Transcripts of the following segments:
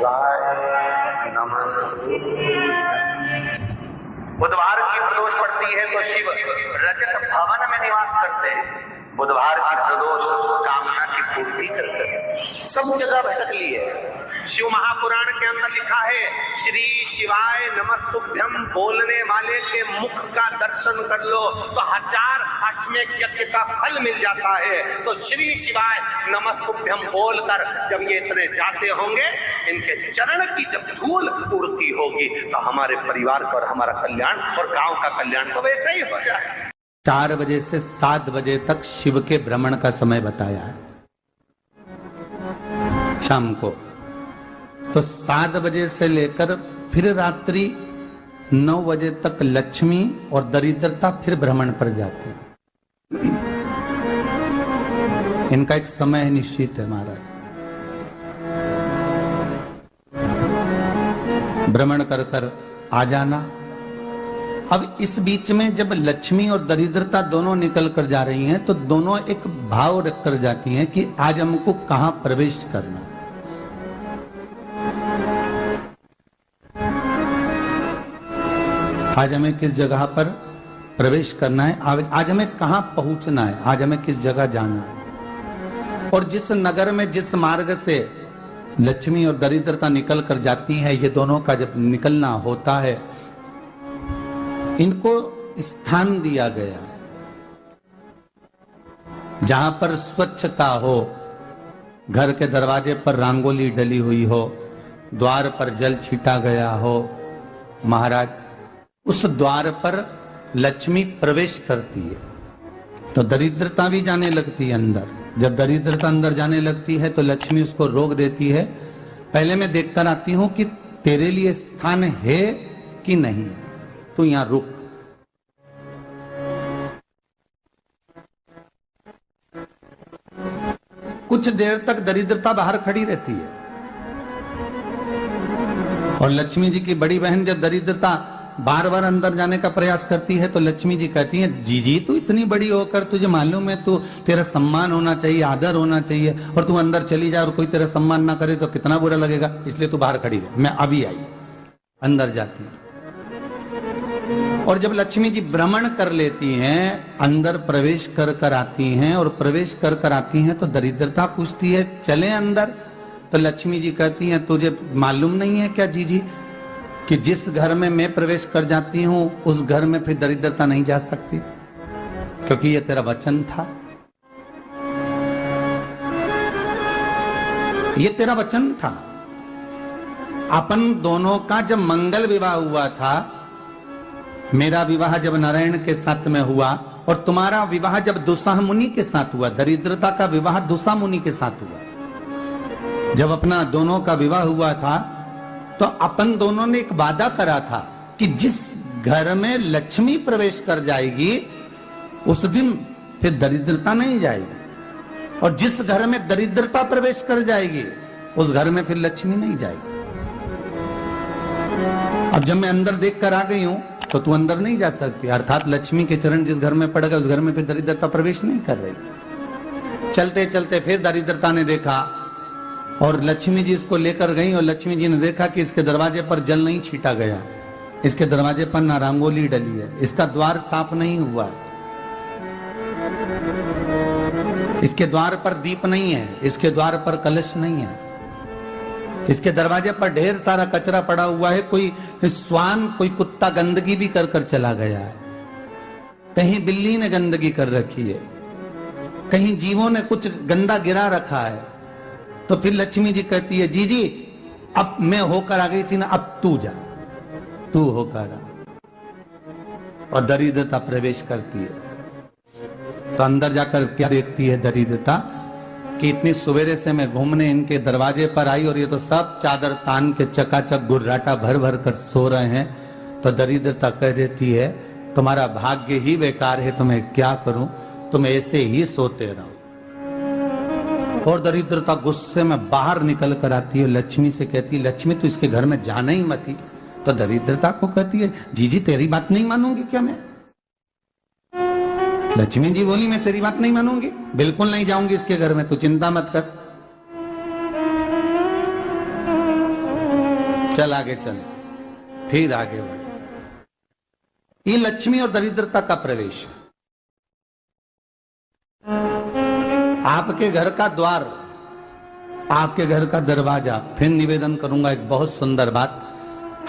शिवाय नमस्तुभ्यं। बुधवार की प्रदोष पड़ती है तो शिव रजत भवन में निवास करते हैं। बुधवार की प्रदोष कामना की पूर्ति करते हैं। सब जगह भटक ली है। शिव महापुराण के अंदर लिखा है, श्री शिवाय नमस्तुभ्यम बोलने वाले के मुख का दर्शन कर लो तो 1000 अश्वमेध यज्ञ का फल मिल जाता है। तो श्री शिवाय नमस्तुभ्यम बोलकर जब ये इतने जाते होंगे, इनके चरण की जब धूल उड़ती होगी तो हमारे परिवार का और हमारा कल्याण और गांव का कल्याण तो वैसे ही हो जाए। 4 बजे से 7 बजे तक शिव के भ्रमण का समय बताया है शाम को। तो 7 बजे से लेकर फिर रात्रि 9 बजे तक लक्ष्मी और दरिद्रता फिर भ्रमण पर जाती है। इनका एक समय निश्चित है महाराज। भ्रमण कर कर आ जाना। अब इस बीच में जब लक्ष्मी और दरिद्रता दोनों निकल कर जा रही हैं तो दोनों एक भाव रख कर जाती हैं कि आज हमको कहां प्रवेश करना है। आज हमें किस जगह पर प्रवेश करना है, आज हमें कहां पहुंचना है, आज हमें किस जगह जाना है। और जिस नगर में जिस मार्ग से लक्ष्मी और दरिद्रता निकल कर जाती है, ये दोनों का जब निकलना होता है, इनको स्थान दिया गया जहां पर स्वच्छता हो, घर के दरवाजे पर रंगोली डली हुई हो, द्वार पर जल छीटा गया हो। महाराज, उस द्वार पर लक्ष्मी प्रवेश करती है तो दरिद्रता भी जाने लगती है अंदर। जब दरिद्रता अंदर जाने लगती है तो लक्ष्मी उसको रोक देती है। पहले मैं देखकर आती हूं कि तेरे लिए स्थान है कि नहीं, तू यहां रुक। कुछ देर तक दरिद्रता बाहर खड़ी रहती है और लक्ष्मी जी की बड़ी बहन जब दरिद्रता बार बार अंदर जाने का प्रयास करती है तो लक्ष्मी जी कहती हैं, जीजी तू इतनी बड़ी होकर तुझे मालूम है तू तेरा सम्मान होना चाहिए, आदर होना चाहिए, और तू अंदर चली जाए और कोई तेरा सम्मान ना करे तो कितना बुरा लगेगा, इसलिए तू बाहर खड़ी रहे। मैं अभी आई। अंदर जाती है और जब लक्ष्मी जी भ्रमण कर लेती हैं, अंदर प्रवेश कर कर आती हैं और प्रवेश कर कर आती हैं तो दरिद्रता पूछती है चले अंदर। तो लक्ष्मी जी कहती हैं, तुझे मालूम नहीं है क्या जीजी कि जिस घर में मैं प्रवेश कर जाती हूं उस घर में फिर दरिद्रता नहीं जा सकती, क्योंकि ये तेरा वचन था, ये तेरा वचन था। अपन दोनों का जब मंगल विवाह हुआ था, मेरा विवाह जब नारायण के साथ में हुआ और तुम्हारा विवाह जब दुस्साह मुनि के साथ हुआ, दरिद्रता का विवाह दुस्साह मुनि के साथ हुआ। जब अपना दोनों का विवाह हुआ था तो अपन दोनों ने एक वादा करा था कि जिस घर में लक्ष्मी प्रवेश कर जाएगी उस दिन फिर दरिद्रता नहीं जाएगी, और जिस घर में दरिद्रता प्रवेश कर जाएगी उस घर में फिर लक्ष्मी नहीं जाएगी। अब जब मैं अंदर देख कर आ गई हूं तो तू अंदर नहीं जा सकती, अर्थात लक्ष्मी के चरण जिस घर में पड़ गए उस घर में फिर दरिद्रता प्रवेश नहीं कर रही। चलते चलते फिर दरिद्रता ने देखा और लक्ष्मी जी इसको लेकर गई और लक्ष्मी जी ने देखा कि इसके दरवाजे पर जल नहीं छीटा गया, इसके दरवाजे पर ना रंगोली डली है, इसका द्वार साफ नहीं हुआ, इसके द्वार पर दीप नहीं है, इसके द्वार पर कलश नहीं है, इसके दरवाजे पर ढेर सारा कचरा पड़ा हुआ है, कोई स्वान कोई कुत्ता गंदगी भी कर कर चला गया है, कहीं बिल्ली ने गंदगी कर रखी है, कहीं जीवों ने कुछ गंदा गिरा रखा है। तो फिर लक्ष्मी जी कहती है, जी जी अब मैं होकर आ गई थी ना, अब तू जा, तू होकर आ। और दरिद्रता प्रवेश करती है तो अंदर जाकर क्या देखती है दरिद्रता कि इतनी सवेरे से मैं घूमने इनके दरवाजे पर आई और ये तो सब चादर तान के चकाचक गुर्राटा भर भर कर सो रहे हैं। तो दरिद्रता कह देती है, तुम्हारा भाग्य ही बेकार है, तो मैं क्या करूं, तुम ऐसे ही सोते रहो। और दरिद्रता गुस्से में बाहर निकल कर आती है, लक्ष्मी से कहती है, लक्ष्मी तू इसके घर में जाना ही मत। तो दरिद्रता को कहती है, जीजी तेरी बात नहीं मानूंगी क्या मैं? लक्ष्मी जी बोली, मैं तेरी बात नहीं मानूंगी, बिल्कुल नहीं जाऊंगी इसके घर में, तू चिंता मत कर। चल आगे चले, फिर आगे बढ़े। ये लक्ष्मी और दरिद्रता का प्रवेश है। आपके घर का द्वार, आपके घर का दरवाजा। फिर निवेदन करूंगा एक बहुत सुंदर बात,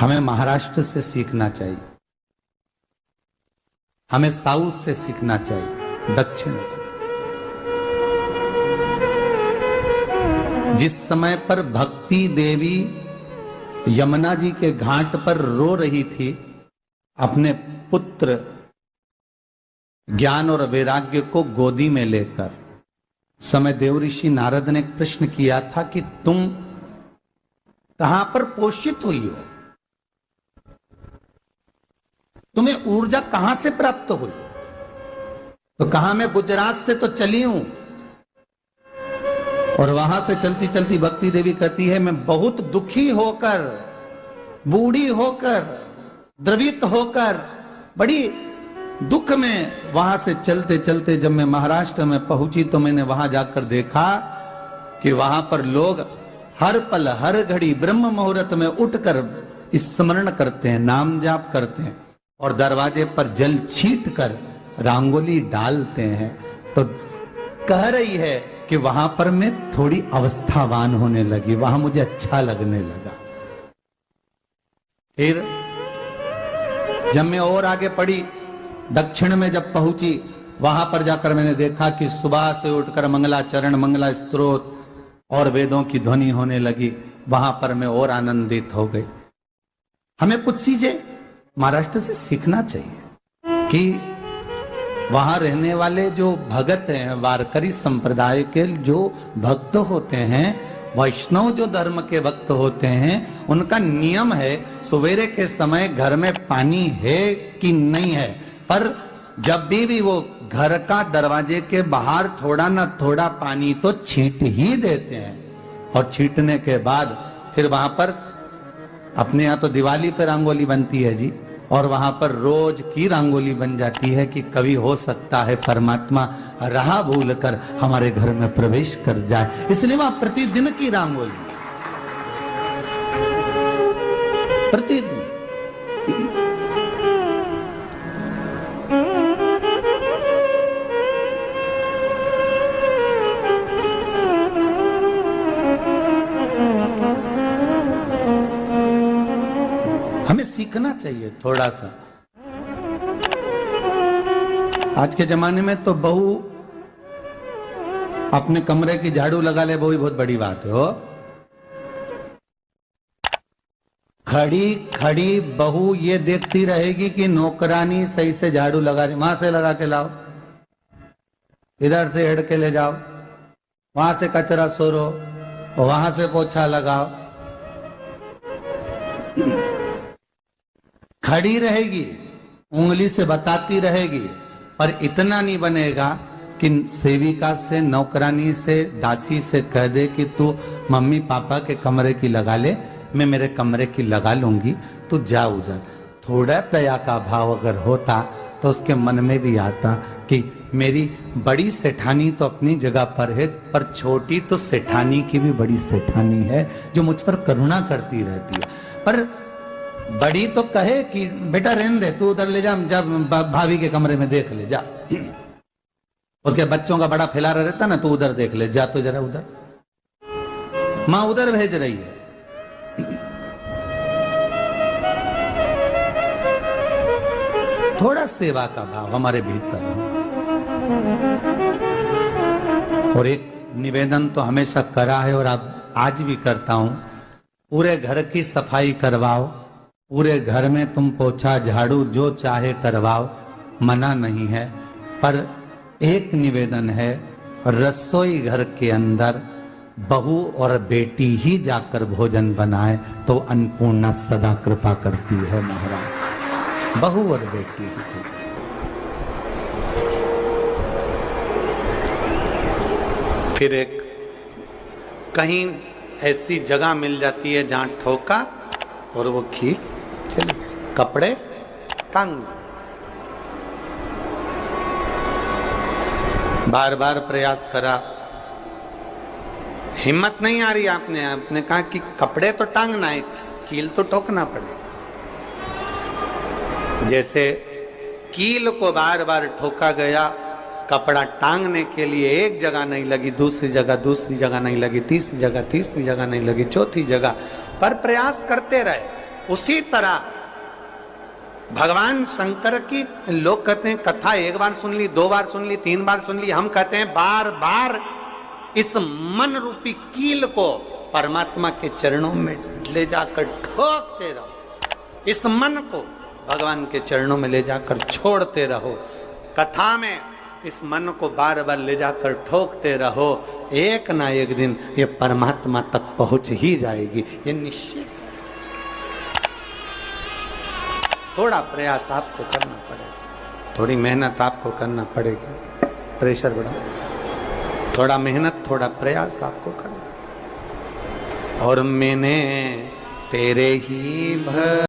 हमें महाराष्ट्र से सीखना चाहिए, हमें साउथ से सीखना चाहिए, दक्षिण से। जिस समय पर भक्ति देवी यमुना जी के घाट पर रो रही थी अपने पुत्र ज्ञान और वैराग्य को गोदी में लेकर, समय देव ऋषि नारद ने एक प्रश्न किया था कि तुम कहां पर पोषित हुई हो, तुम्हें ऊर्जा कहां से प्राप्त हुई? तो कहा मैं गुजरात से तो चली हूं। और वहां से चलती चलती भक्ति देवी कहती है मैं बहुत दुखी होकर, बूढ़ी होकर, द्रवित होकर, बड़ी दुख में वहां से चलते चलते जब मैं महाराष्ट्र में पहुंची तो मैंने वहां जाकर देखा कि वहां पर लोग हर पल हर घड़ी ब्रह्म मुहूर्त में उठकर स्मरण करते हैं, नाम जाप करते हैं और दरवाजे पर जल छीट कर रंगोली डालते हैं। तो कह रही है कि वहां पर मैं थोड़ी अवस्थावान होने लगी, वहां मुझे अच्छा लगने लगा। फिर जब मैं और आगे पढ़ी, दक्षिण में जब पहुंची, वहां पर जाकर मैंने देखा कि सुबह से उठकर मंगलाचरण, मंगला स्तोत्र और वेदों की ध्वनि होने लगी। वहां पर मैं और आनंदित हो गई। हमें कुछ चीजें महाराष्ट्र से सीखना चाहिए कि वहां रहने वाले जो भगत हैं, वारकरी संप्रदाय के जो भक्त होते हैं, वैष्णव जो धर्म के भक्त होते हैं, उनका नियम है सवेरे के समय घर में पानी है कि नहीं है, पर जब भी वो घर का दरवाजे के बाहर थोड़ा ना थोड़ा पानी तो छींट ही देते हैं। और छींटने के बाद फिर वहां पर अपने यहाँ तो दिवाली पर रंगोली बनती है जी, और वहां पर रोज की रंगोली बन जाती है कि कभी हो सकता है परमात्मा राह भूल कर हमारे घर में प्रवेश कर जाए, इसलिए वहां प्रतिदिन की रंगोली, प्रतिदिन। हमें सीखना चाहिए थोड़ा सा। आज के जमाने में तो बहू अपने कमरे की झाड़ू लगा ले, वो ही बहुत बड़ी बात है। हो खड़ी खड़ी बहू ये देखती रहेगी कि नौकरानी सही से झाड़ू लगा रही, वहां से लगा के लाओ, इधर से हेड के ले जाओ, वहां से कचरा सोरो, वहां से पोछा लगाओ। खड़ी रहेगी, उंगली से बताती रहेगी, पर इतना नहीं बनेगा कि सेविका से, नौकरानी से, दासी से कह दे कि तू मम्मी पापा के कमरे की लगा ले, मैं मेरे कमरे की लगा लूंगी, तू जा उधर। थोड़ा दया का भाव अगर होता तो उसके मन में भी आता कि मेरी बड़ी सेठानी तो अपनी जगह पर है, पर छोटी तो सेठानी की भी बड़ी सेठानी है जो मुझ पर करुणा करती रहती है। पर बड़ी तो कहे कि बेटा रहने दे, तू उधर ले जा, जब भाभी के कमरे में देख ले जा, उसके बच्चों का बड़ा फैलारा रहता ना, तो उधर देख ले जा, तो जरा उधर, मां उधर भेज रही है। थोड़ा सेवा का भाव हमारे भीतर हो। और एक निवेदन तो हमेशा करा है और अब आज भी करता हूं, पूरे घर की सफाई करवाओ, पूरे घर में तुम पोछा झाड़ू जो चाहे करवाओ, मना नहीं है। पर एक निवेदन है, रसोई घर के अंदर बहू और बेटी ही जाकर भोजन बनाए तो अन्नपूर्णा सदा कृपा करती है महाराज। बहू और बेटी ही। फिर एक कहीं ऐसी जगह मिल जाती है जहां ठोका और वो खीर चली, कपड़े टंग। बार बार प्रयास करा, हिम्मत नहीं आ रही, आपने कहा कि कपड़े तो टांगना है, कील तो ठोकना पड़ेगा। जैसे कील को बार बार ठोका गया, कपड़ा टांगने के लिए एक जगह नहीं लगी, दूसरी जगह नहीं लगी, तीसरी जगह नहीं लगी, चौथी जगह पर प्रयास करते रहे। उसी तरह भगवान शंकर की लोग कहते हैं कथा एक बार सुन ली, 2 बार सुन ली, 3 बार सुन ली, हम कहते हैं बार बार इस मन रूपी कील को परमात्मा के चरणों में ले जाकर ठोकते रहो। इस मन को भगवान के चरणों में ले जाकर छोड़ते रहो। कथा में इस मन को बार बार ले जाकर ठोकते रहो, एक ना एक दिन ये परमात्मा तक पहुंच ही जाएगी, ये निश्चित। थोड़ा प्रयास आपको करना पड़ेगा, थोड़ी मेहनत आपको करना पड़ेगी, प्रेशर बढ़ा, थोड़ा मेहनत थोड़ा प्रयास आपको करना। और मैंने तेरे ही